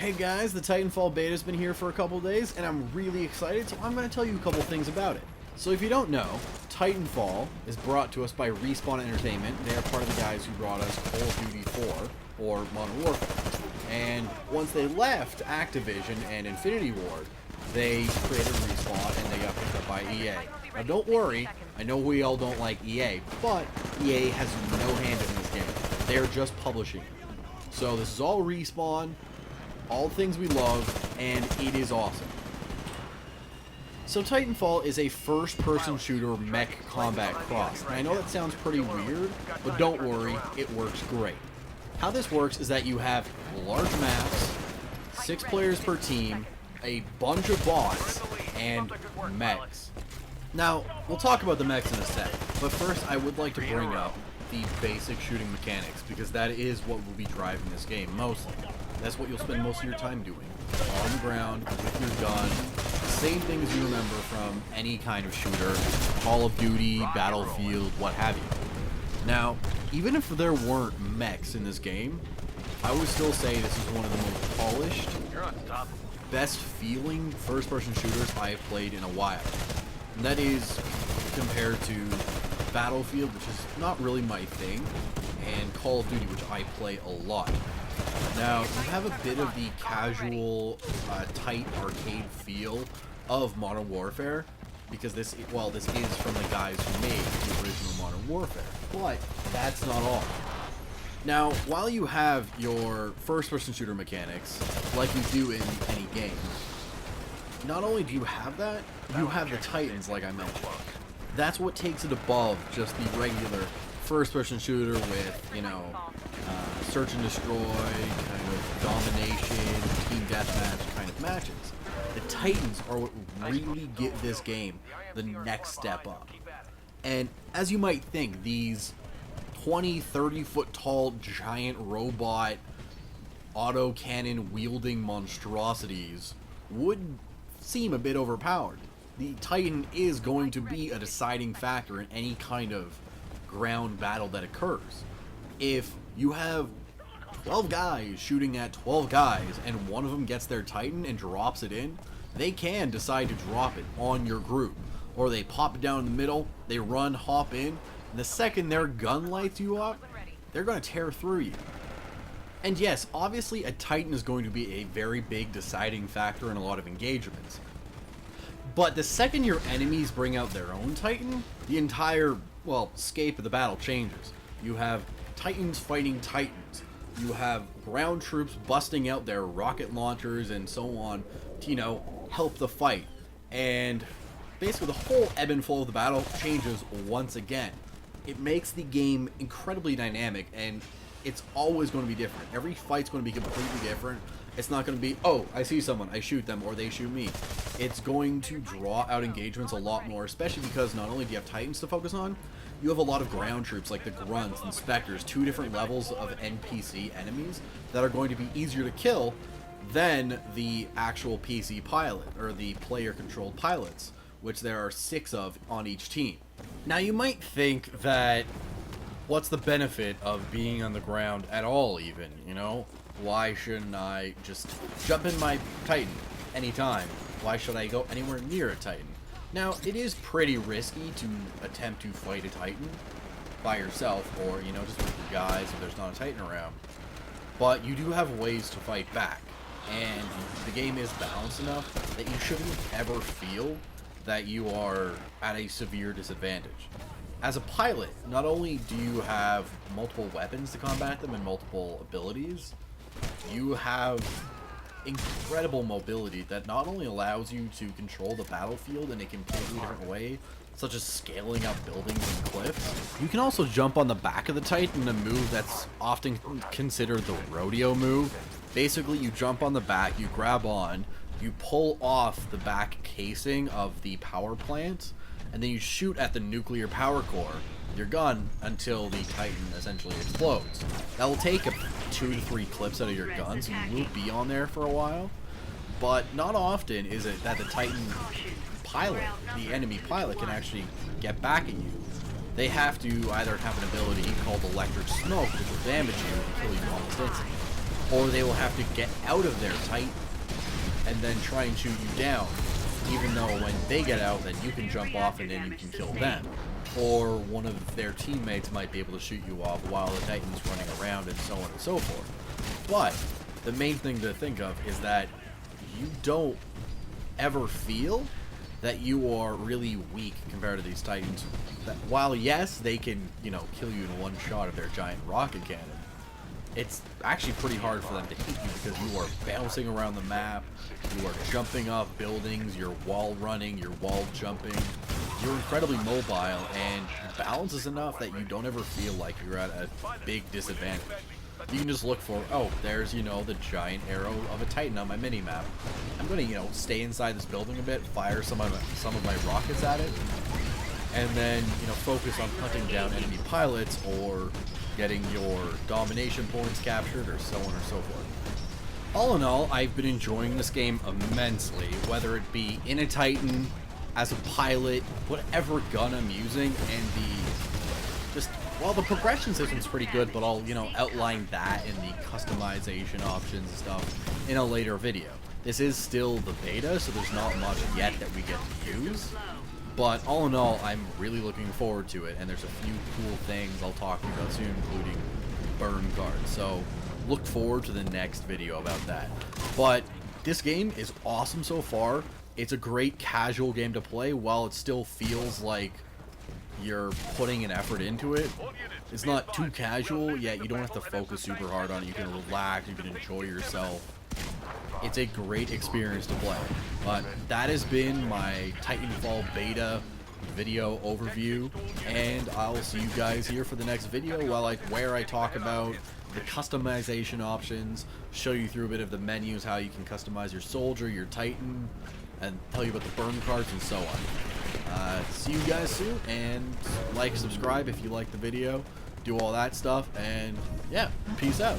Hey guys, the Titanfall beta's been here for a couple days, and I'm really excited, so I'm going to tell you a couple things about it. So if you don't know, Titanfall is brought to us by Respawn Entertainment. They are part of the guys who brought us Call of Duty 4, or Modern Warfare. And once they left Activision and Infinity Ward, they created Respawn and they got picked up by EA. Now don't worry, I know we all don't like EA, but EA has no hand in this game. They're just publishing it. So this is all Respawn, all things we love, and it is awesome. So Titanfall is a first-person shooter mech combat cross. And I know that sounds pretty weird, but don't worry, it works great. How this works is that you have large maps, 6 players per team, a bunch of bots, and mechs. Now, we'll talk about the mechs in a sec, but first I would like to bring up the basic shooting mechanics, because that is what will be driving this game mostly. That's what you'll spend most of your time doing. On the ground, with your gun, same things you remember from any kind of shooter, Call of Duty, Battlefield, what have you. Now, even if there weren't mechs in this game, I would still say this is one of the most polished, best feeling first-person shooters I have played in a while. And that is compared to Battlefield, which is not really my thing, and Call of Duty, which I play a lot. Now, you have a bit of the casual, tight arcade feel of Modern Warfare, because this is from the guys who made the original Modern Warfare, but that's not all. Now, while you have your first-person shooter mechanics, like you do in any game, not only do you have that, you have the Titans, like I mentioned. That's what takes it above just the regular first-person shooter with, search and destroy, kind of domination, team deathmatch kind of matches. The Titans are what really give this game the next step up. And as you might think, these 20, 30 foot tall giant robot autocannon wielding monstrosities would seem a bit overpowered. The Titan is going to be a deciding factor in any kind of ground battle that occurs. If you have 12 guys shooting at 12 guys and one of them gets their Titan and drops it in, they can decide to drop it on your group. Or they pop it down in the middle, they run, hop in, and the second their gun lights you up, they're going to tear through you. And yes, obviously a Titan is going to be a very big deciding factor in a lot of engagements. But the second your enemies bring out their own Titan, the entire, scape of the battle changes. You have Titans fighting Titans. You have ground troops busting out their rocket launchers and so on to, help the fight. And basically the whole ebb and flow of the battle changes once again. It makes the game incredibly dynamic, and it's always going to be different. Every fight's going to be completely different. It's not going to be, oh, I see someone, I shoot them, or they shoot me. It's going to draw out engagements a lot more, especially because not only do you have Titans to focus on, you have a lot of ground troops like the Grunts and Spectres, 2 different levels of NPC enemies that are going to be easier to kill than the actual PC pilot, or the player-controlled pilots, which there are 6 of on each team. Now you might think that, what's the benefit of being on the ground at all even, Why shouldn't I just jump in my Titan anytime? Why should I go anywhere near a Titan? Now, it is pretty risky to attempt to fight a Titan by yourself, or, just with your guys if there's not a Titan around. But you do have ways to fight back, and the game is balanced enough that you shouldn't ever feel that you are at a severe disadvantage. As a pilot, not only do you have multiple weapons to combat them and multiple abilities, you have incredible mobility that not only allows you to control the battlefield in a completely different way, such as scaling up buildings and cliffs. You can also jump on the back of the Titan, a move that's often considered the rodeo move. Basically, you jump on the back, you grab on, you pull off the back casing of the power plant, and then you shoot at the nuclear power core, your gun, until the Titan essentially explodes. That will take 2 to 3 clips out of your gun, so you will be on there for a while, but not often is it that the Titan pilot, the enemy pilot, can actually get back at you. They have to either have an ability called electric smoke, which will damage you and kill you almost instantly. or they will have to get out of their Titan and then try and shoot you down, even though when they get out, then you can jump off and then you can kill them. Or one of their teammates might be able to shoot you off while the Titan's running around, and so on and so forth. But the main thing to think of is that you don't ever feel that you are really weak compared to these Titans. That while yes, they can, you know, kill you in one shot of their giant rocket cannon, it's actually pretty hard for them to hit you because you are bouncing around the map, you are jumping off buildings, you're wall running, you're wall jumping, you're incredibly mobile, and your balance is enough that you don't ever feel like you're at a big disadvantage. You can just look for, oh, there's, you know, the giant arrow of a Titan on my mini-map. I'm going to, you know, stay inside this building a bit, fire some of my rockets at it, and then, you know, focus on hunting down enemy pilots or getting your domination points captured, or so on or so forth. All in all, I've been enjoying this game immensely, whether it be in a Titan, as a pilot, whatever gun I'm using, and well, the progression system's pretty good, but I'll, you know, outline that in the customization options and stuff in a later video. This is still the beta, so there's not much yet that we get to use. But all in all, I'm really looking forward to it, and there's a few cool things I'll talk about soon, including burn cards. So look forward to the next video about that. But this game is awesome so far. It's a great casual game to play while it still feels like you're putting an effort into it. It's not too casual, yet you don't have to focus super hard on it. You can relax, you can enjoy yourself. It's a great experience to play. But that has been my Titanfall beta video overview, and I'll see you guys here for the next video where I talk about the customization options, show you through a bit of the menus, how you can customize your soldier, your Titan, and tell you about the burn cards and so on. See you guys soon, and like, subscribe if you like the video, do all that stuff, and yeah, peace out.